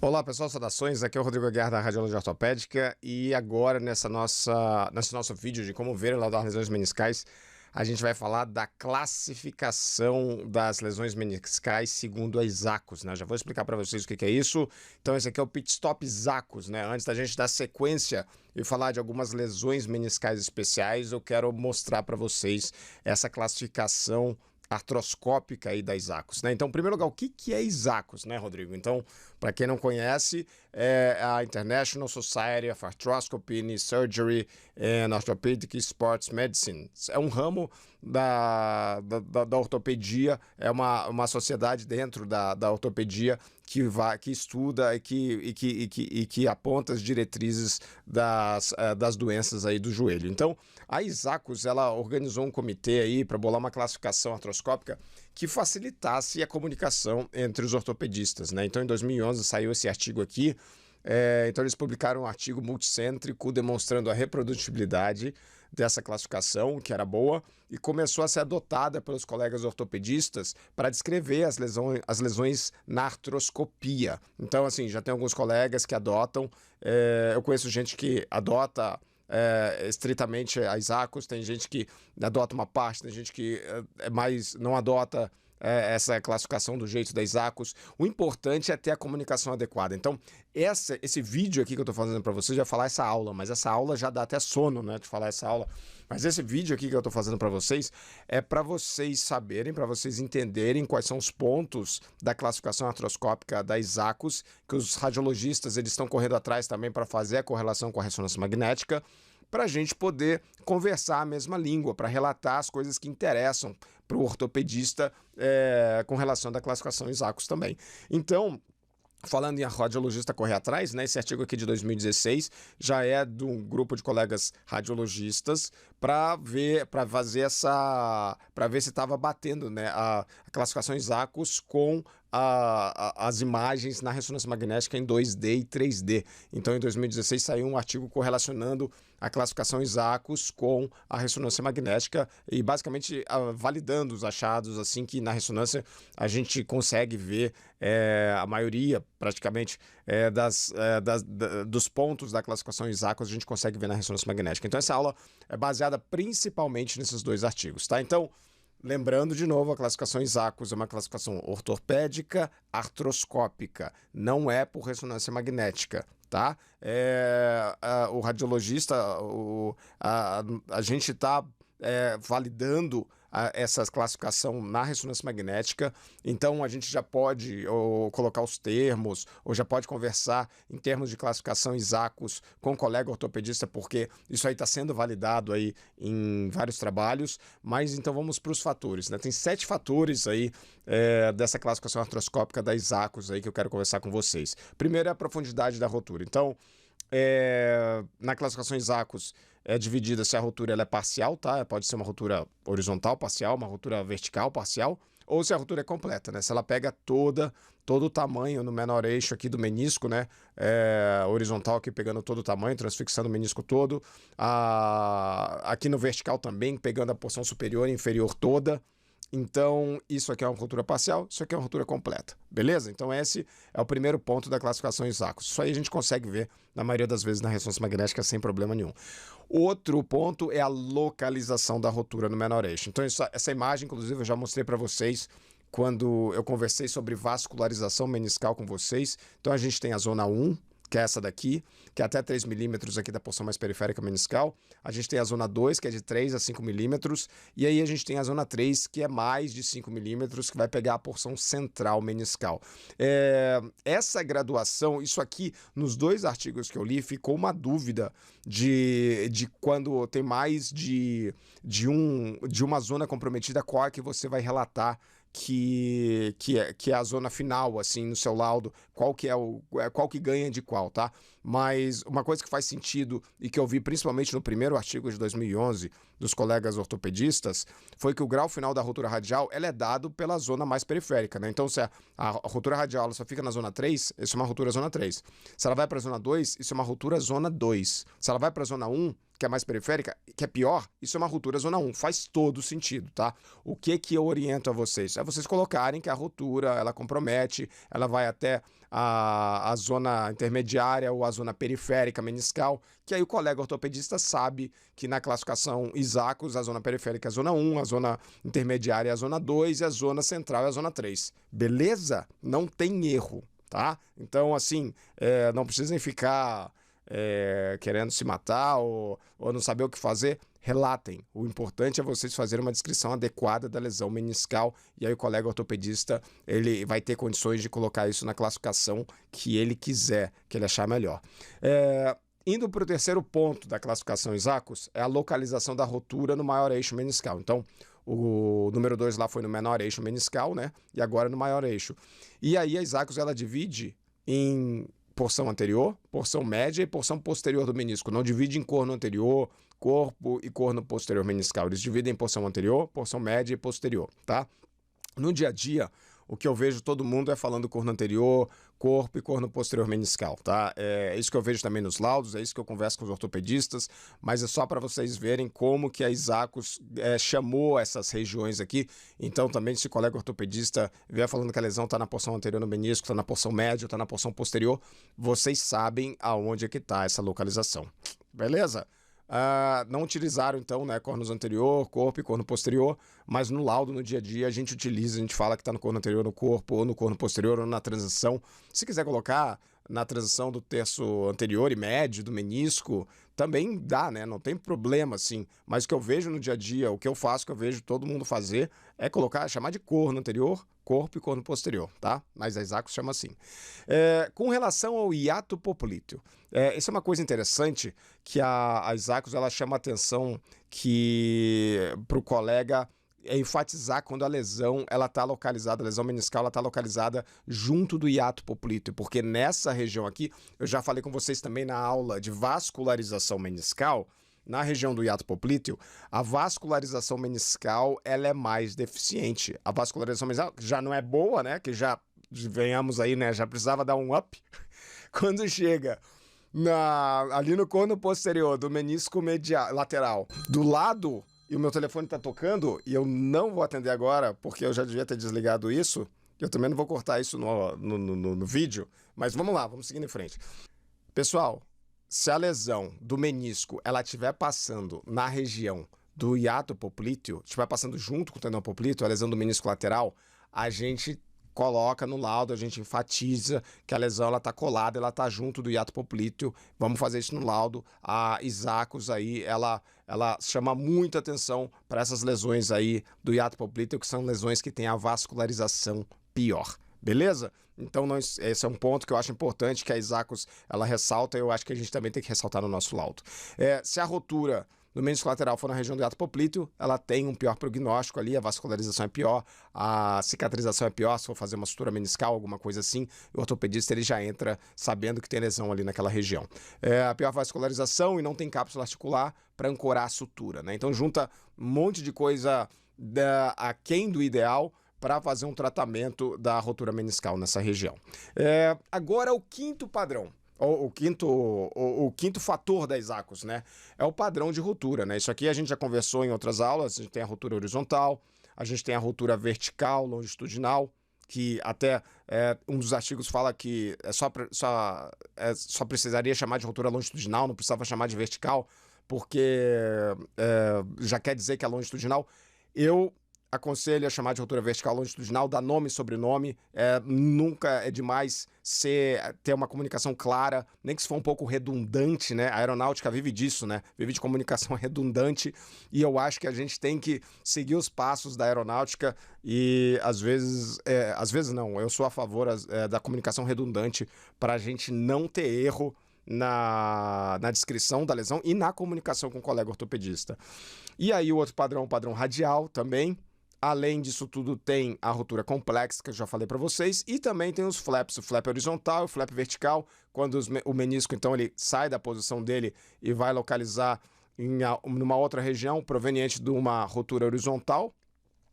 Olá pessoal, saudações, aqui é o Rodrigo Aguiar da Radiologia Ortopédica e agora nesse nosso vídeo de como ver e laudar lesões meniscais, a gente vai falar da classificação das lesões meniscais segundo a ISAKOS, né? Já vou explicar para vocês o que é isso. Então esse aqui é o Pit Stop ISAKOS, né? Antes da gente dar sequência e falar de algumas lesões meniscais especiais, eu quero mostrar para vocês essa classificação artroscópica aí da ISAKOS, né? Então, em primeiro lugar, o que é ISAKOS, né, Rodrigo? Então, para quem não conhece, é a International Society of Arthroscopy, Knee Surgery and Orthopedic Sports Medicine. É um ramo da ortopedia, é uma sociedade dentro da ortopedia que estuda e que aponta as diretrizes das doenças aí do joelho. Então, a ISAKOS, ela organizou um comitê aí para bolar uma classificação artroscópica que facilitasse a comunicação entre os ortopedistas, né? Então, em 2011 saiu esse artigo aqui. Então eles publicaram um artigo multicêntrico demonstrando a reprodutibilidade dessa classificação, que era boa, e começou a ser adotada pelos colegas ortopedistas para descrever as lesões na artroscopia. Então, assim, já tem alguns colegas que adotam, eu conheço gente que adota estritamente a ISAKOS, tem gente que adota uma parte, tem gente que não adota essa classificação do jeito da ISAKOS. O importante é ter a comunicação adequada. Então, esse vídeo aqui que eu estou fazendo para vocês, já falar essa aula, mas essa aula já dá até sono, né, de falar essa aula. Mas esse vídeo aqui que eu estou fazendo para vocês é para vocês saberem, para vocês entenderem quais são os pontos da classificação artroscópica da ISAKOS, que os radiologistas eles estão correndo atrás também para fazer a correlação com a ressonância magnética, para a gente poder conversar a mesma língua, para relatar as coisas que interessam para o ortopedista com relação à classificação ISAKOS também. Então, falando em a radiologista correr atrás, né? Esse artigo aqui de 2016 já é de um grupo de colegas radiologistas para ver se estava batendo, né, a classificação ISAKOS com as imagens na ressonância magnética em 2D e 3D. Então, em 2016 saiu um artigo correlacionando a classificação ISAKOS com a ressonância magnética e basicamente validando os achados, assim que na ressonância a gente consegue ver a maioria praticamente dos pontos da classificação ISAKOS a gente consegue ver na ressonância magnética. Então essa aula é baseada principalmente nesses dois artigos, tá? Então, lembrando de novo, a classificação ISAKOS é uma classificação ortopédica artroscópica, não é por ressonância magnética, tá? O radiologista, a gente está validando essa classificação na ressonância magnética, então a gente já pode colocar os termos, ou já pode conversar em termos de classificação ISAKOS com o colega ortopedista, porque isso aí está sendo validado aí em vários trabalhos. Mas então vamos para os fatores, né? Tem 7 fatores aí dessa classificação artroscópica da ISAKOS aí que eu quero conversar com vocês. Primeiro é a profundidade da rotura. Então, na classificação ISAKOS é dividida se a rotura ela é parcial, tá? Pode ser uma rotura horizontal parcial, uma rotura vertical parcial, ou se a rotura é completa, né? Se ela pega todo o tamanho no menor eixo aqui do menisco, né? Horizontal aqui pegando todo o tamanho, transfixando o menisco todo. Aqui no vertical também, pegando a porção superior e inferior toda. Então, isso aqui é uma rotura parcial, isso aqui é uma rotura completa, beleza? Então, esse é o primeiro ponto da classificação ISAKOS. Isso aí a gente consegue ver, na maioria das vezes, na ressonância magnética sem problema nenhum. Outro ponto é a localização da rotura no menor eixo. Então, essa imagem, inclusive, eu já mostrei para vocês quando eu conversei sobre vascularização meniscal com vocês. Então, a gente tem a zona 1, que é essa daqui, que é até 3 milímetros aqui da porção mais periférica meniscal. A gente tem a zona 2, que é de 3 a 5 milímetros. E aí a gente tem a zona 3, que é mais de 5 milímetros, que vai pegar a porção central meniscal. Essa graduação, isso aqui, nos 2 artigos que eu li, ficou uma dúvida de quando tem mais de uma zona comprometida, qual é que você vai relatar que é a zona final, assim, no seu laudo, qual que ganha de qual, tá? Mas uma coisa que faz sentido e que eu vi principalmente no primeiro artigo de 2011 dos colegas ortopedistas foi que o grau final da rotura radial ela é dado pela zona mais periférica, né? Então, se a rotura radial ela só fica na zona 3, isso é uma rotura zona 3. Se ela vai para a zona 2, isso é uma rotura zona 2. Se ela vai para a zona 1, que é mais periférica, que é pior, isso é uma ruptura zona 1, faz todo sentido, tá? O que eu oriento a vocês? É vocês colocarem que a ruptura, ela compromete, ela vai até a zona intermediária ou a zona periférica meniscal, que aí o colega ortopedista sabe que na classificação ISACOS, a zona periférica é a zona 1, a zona intermediária é a zona 2 e a zona central é a zona 3. Beleza? Não tem erro, tá? Então, assim, não precisem ficar querendo se matar ou não saber o que fazer. Relatem. O importante é vocês fazerem uma descrição adequada da lesão meniscal e aí o colega ortopedista ele vai ter condições de colocar isso na classificação que ele quiser, que ele achar melhor. Indo para o terceiro ponto da classificação ISACOS, é a localização da rotura no maior eixo meniscal. Então, o número 2 lá foi no menor eixo meniscal, né? E agora no maior eixo. E aí a ISACOS ela divide em porção anterior, porção média e porção posterior do menisco. Não divide em corno anterior, corpo e corno posterior meniscal. Eles dividem em porção anterior, porção média e posterior, tá? No dia a dia, o que eu vejo todo mundo é falando corno anterior, corpo e corno posterior meniscal, tá? É isso que eu vejo também nos laudos, é isso que eu converso com os ortopedistas, mas é só para vocês verem como que a ISACOS chamou essas regiões aqui. Então também se o colega ortopedista vier falando que a lesão está na porção anterior no menisco, está na porção média, está na porção posterior, vocês sabem aonde é que está essa localização. Beleza? Não utilizaram então, né, cornos anterior, corpo e corno posterior, mas no laudo, no dia a dia, a gente fala que está no corno anterior no corpo, ou no corno posterior, ou na transição. Se quiser colocar na transição do terço anterior e médio, do menisco, também dá, né? Não tem problema, assim. Mas o que eu vejo no dia a dia, o que eu faço, que eu vejo todo mundo fazer, é chamar de corno anterior, corpo e corno posterior, tá? Mas a ISACOS chama assim. Com relação ao hiato poplíteo, isso é uma coisa interessante que a ISACOS ela chama a atenção para o colega enfatizar quando a lesão ela está localizada, a lesão meniscal ela está localizada junto do hiato poplíteo, porque nessa região aqui, eu já falei com vocês também na aula de vascularização meniscal, na região do hiato poplíteo, a vascularização meniscal ela é mais deficiente. A vascularização meniscal já não é boa, né? Que já venhamos aí, né? Já precisava dar um up. Quando chega ali no corno posterior do menisco lateral, do lado, e o meu telefone tá tocando, e eu não vou atender agora, porque eu já devia ter desligado isso. Eu também não vou cortar isso no vídeo, mas vamos lá, vamos seguindo em frente. Pessoal, se a lesão do menisco ela estiver passando na região do hiato poplíteo, estiver passando junto com o tendão poplíteo, a lesão do menisco lateral, a gente coloca no laudo, a gente enfatiza que a lesão ela está colada, ela está junto do hiato poplíteo. Vamos fazer isso no laudo. A ISACOS aí, ela chama muita atenção para essas lesões aí do hiato poplíteo, que são lesões que têm a vascularização pior. Beleza? Então, esse é um ponto que eu acho importante que a ISACOS ela ressalta e eu acho que a gente também tem que ressaltar no nosso laudo. Se a rotura do menisco lateral for na região do hiato poplíteo, ela tem um pior prognóstico ali, a vascularização é pior, a cicatrização é pior, se for fazer uma sutura meniscal, alguma coisa assim, o ortopedista ele já entra sabendo que tem lesão ali naquela região. A pior vascularização e não tem cápsula articular para ancorar a sutura, né? Então junta um monte de coisa aquém do ideal para fazer um tratamento da rotura meniscal nessa região. Agora o quinto padrão. O quinto fator da ISACOS, né? É o padrão de rotura, né? Isso aqui a gente já conversou em outras aulas. A gente tem a rotura horizontal, a gente tem a rotura vertical, longitudinal, que até um dos artigos fala que só precisaria chamar de rotura longitudinal, não precisava chamar de vertical, porque já quer dizer que é longitudinal. Eu aconselho a chamar de rotura vertical longitudinal, dar nome e sobrenome, nunca é demais ter uma comunicação clara, nem que se for um pouco redundante, né? A aeronáutica vive disso, né? Vive de comunicação redundante, e eu acho que a gente tem que seguir os passos da aeronáutica e às vezes não, eu sou a favor da comunicação redundante para a gente não ter erro na descrição da lesão e na comunicação com o colega ortopedista. E aí o outro padrão, o padrão radial também. Além disso tudo, tem a rotura complexa, que eu já falei para vocês, e também tem os flaps, o flap horizontal e o flap vertical, quando o menisco, então, ele sai da posição dele e vai localizar numa outra região, proveniente de uma rotura horizontal,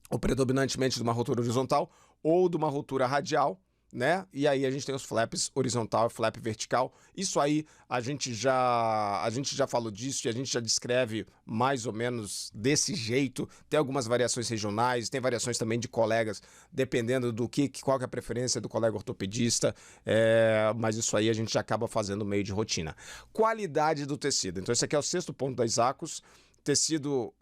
ou predominantemente de uma rotura horizontal, ou de uma rotura radial, né? E aí a gente tem os flaps horizontal e flap vertical. Isso aí a gente já falou disso e a gente já descreve mais ou menos desse jeito. Tem algumas variações regionais, tem variações também de colegas, dependendo do qual que é a preferência do colega ortopedista, mas isso aí a gente já acaba fazendo meio de rotina. Qualidade do tecido. Então esse aqui é o 6º ponto da Isacus. Tecido,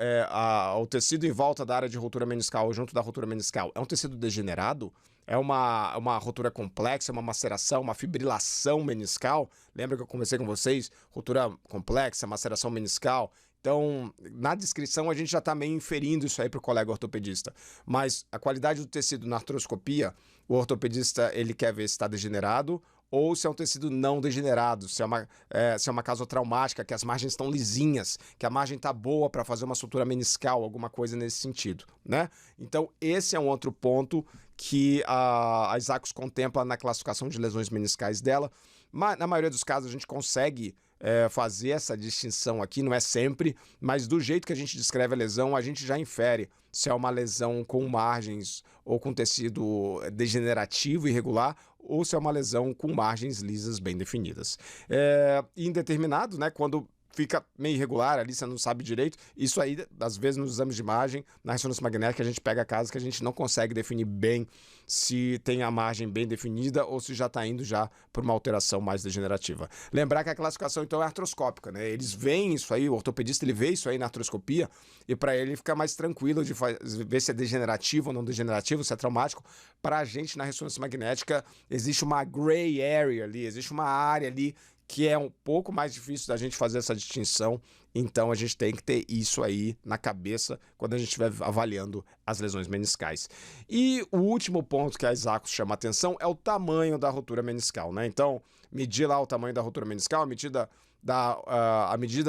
o tecido em volta da área de rotura meniscal ou junto da rotura meniscal é um tecido degenerado? É uma rotura complexa, uma maceração, uma fibrilação meniscal? Lembra que eu conversei com vocês? Rotura complexa, maceração meniscal. Então, na descrição a gente já está meio inferindo isso aí para o colega ortopedista. Mas a qualidade do tecido na artroscopia, o ortopedista ele quer ver se está degenerado ou se é um tecido não degenerado, se é uma casotraumática, que as margens estão lisinhas, que a margem está boa para fazer uma sutura meniscal, alguma coisa nesse sentido, né? Então, esse é um outro ponto que a Isacus contempla na classificação de lesões meniscais dela. Mas, na maioria dos casos, a gente consegue fazer essa distinção aqui, não é sempre, mas do jeito que a gente descreve a lesão, a gente já infere se é uma lesão com margens ou com tecido degenerativo irregular ou se é uma lesão com margens lisas bem definidas. Indeterminado, né, quando fica meio irregular ali, você não sabe direito. Isso aí, às vezes, nos exames de imagem, na ressonância magnética, a gente pega casos que a gente não consegue definir bem se tem a margem bem definida ou se já está indo já por uma alteração mais degenerativa. Lembrar que a classificação, então, é artroscópica, né? Eles veem isso aí, o ortopedista, ele vê isso aí na artroscopia e para ele fica mais tranquilo de ver se é degenerativo ou não degenerativo, se é traumático. Para a gente, na ressonância magnética, existe uma gray area ali, existe uma área ali que é um pouco mais difícil da gente fazer essa distinção, então a gente tem que ter isso aí na cabeça quando a gente estiver avaliando as lesões meniscais. E o último ponto que a Isacus chama a atenção é o tamanho da rotura meniscal, né? Então, medir lá o tamanho da rotura meniscal, a medida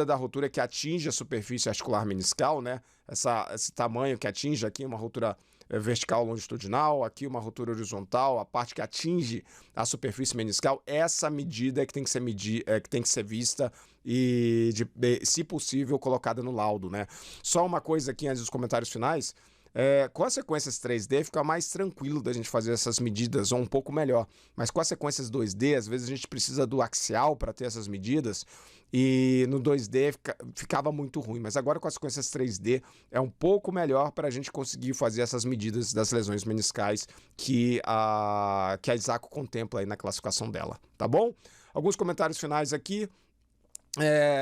da rotura que atinge a superfície articular meniscal, né? Esse tamanho que atinge aqui uma rotura vertical longitudinal, aqui uma rotura horizontal, a parte que atinge a superfície meniscal, essa medida é que tem que ser vista e, se possível, colocada no laudo, né? Só uma coisa aqui antes dos comentários finais. Com as sequências 3D fica mais tranquilo da gente fazer essas medidas, ou um pouco melhor. Mas com as sequências 2D, às vezes a gente precisa do axial para ter essas medidas, e no 2D ficava muito ruim. Mas agora com as sequências 3D é um pouco melhor para a gente conseguir fazer essas medidas das lesões meniscais que a Isacus contempla aí na classificação dela, tá bom? Alguns comentários finais aqui.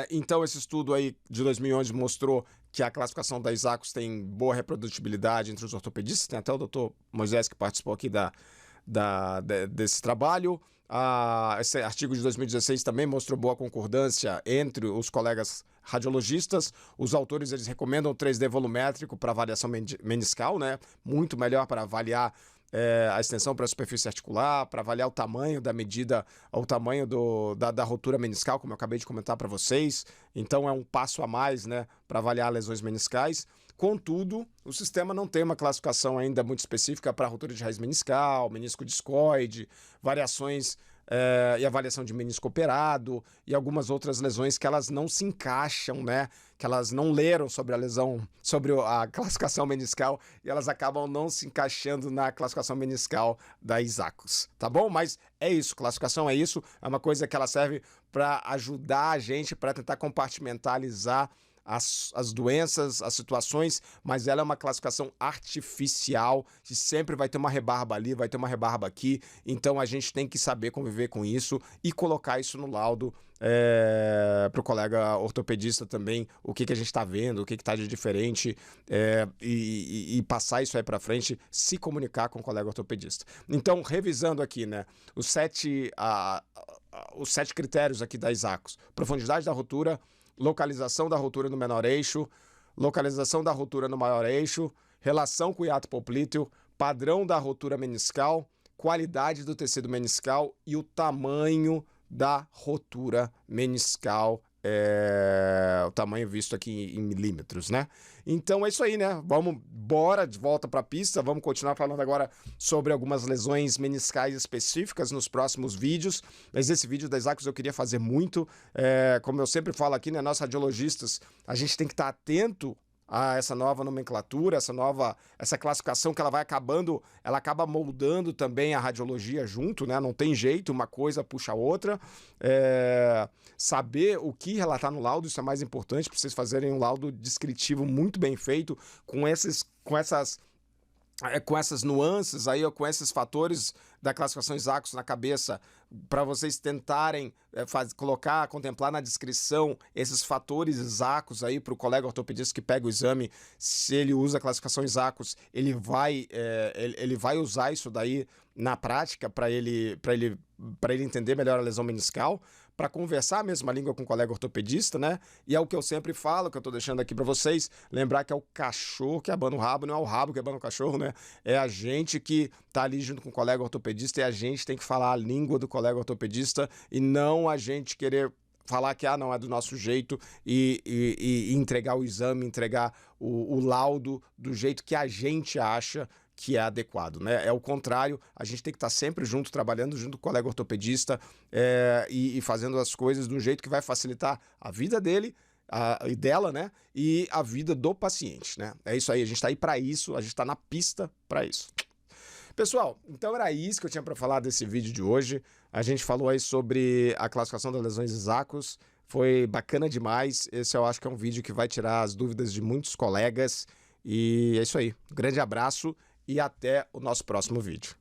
Então esse estudo aí de 2011 mostrou que a classificação da Isacus tem boa reprodutibilidade entre os ortopedistas. Tem até o Dr. Moisés que participou aqui desse trabalho. Esse artigo de 2016 também mostrou boa concordância entre os colegas radiologistas. Os autores eles recomendam o 3D volumétrico para avaliação meniscal, né? Muito melhor para avaliar a extensão para a superfície articular, para avaliar o tamanho da medida, o tamanho da rotura meniscal, como eu acabei de comentar para vocês. Então é um passo a mais, né, para avaliar lesões meniscais. Contudo, o sistema não tem uma classificação ainda muito específica para rotura de raiz meniscal, menisco discoide, variações e avaliação de menisco operado e algumas outras lesões que elas não se encaixam, né? Que elas não leram sobre a lesão, sobre a classificação meniscal e elas acabam não se encaixando na classificação meniscal da Isacus, tá bom? Mas é isso, classificação é isso, é uma coisa que ela serve para ajudar a gente, para tentar compartimentalizar as doenças, as situações, mas ela é uma classificação artificial, que sempre vai ter uma rebarba ali, vai ter uma rebarba aqui, então a gente tem que saber conviver com isso e colocar isso no laudo para o colega ortopedista também, o que a gente está vendo, o que está de diferente, e passar isso aí para frente, se comunicar com o colega ortopedista. Então, revisando aqui, né, os 7 critérios aqui da Isacus: profundidade da rotura, localização da rotura no menor eixo, localização da rotura no maior eixo, relação com o hiato poplíteo, padrão da rotura meniscal, qualidade do tecido meniscal e o tamanho da rotura meniscal, o tamanho visto aqui em milímetros, né? Então é isso aí, né? Bora de volta para a pista, vamos continuar falando agora sobre algumas lesões meniscais específicas nos próximos vídeos, mas esse vídeo da Isacus eu queria fazer muito, como eu sempre falo aqui, né? Nós radiologistas, a gente tem que estar atento essa nova nomenclatura, essa classificação que ela vai acabando, ela acaba moldando também a radiologia junto, né? Não tem jeito, uma coisa puxa a outra. Saber o que relatar no laudo, isso é mais importante para vocês fazerem um laudo descritivo muito bem feito, com essas nuances aí, ou com esses fatores da classificação ISACOS na cabeça, para vocês tentarem contemplar na descrição esses fatores ISACOS aí para o colega ortopedista que pega o exame. Se ele usa a classificação ISACOS, ele vai usar isso daí na prática para ele entender melhor a lesão meniscal, para conversar a mesma língua com o colega ortopedista, né? E é o que eu sempre falo, que eu tô deixando aqui para vocês, lembrar que é o cachorro que abana o rabo, não é o rabo que abana o cachorro, né? É a gente que tá ali junto com o colega ortopedista, e a gente tem que falar a língua do colega ortopedista e não a gente querer falar que não é do nosso jeito e entregar o exame, entregar o laudo do jeito que a gente acha que é adequado, né? É o contrário, a gente tem que estar sempre junto, trabalhando junto com o colega ortopedista e fazendo as coisas de um jeito que vai facilitar a vida dele e dela, né? E a vida do paciente, né? É isso aí, a gente está aí para isso, a gente está na pista para isso. Pessoal, então era isso que eu tinha para falar desse vídeo de hoje. A gente falou aí sobre a classificação das lesões ISACOS, foi bacana demais. Esse eu acho que é um vídeo que vai tirar as dúvidas de muitos colegas. E é isso aí, grande abraço e até o nosso próximo vídeo.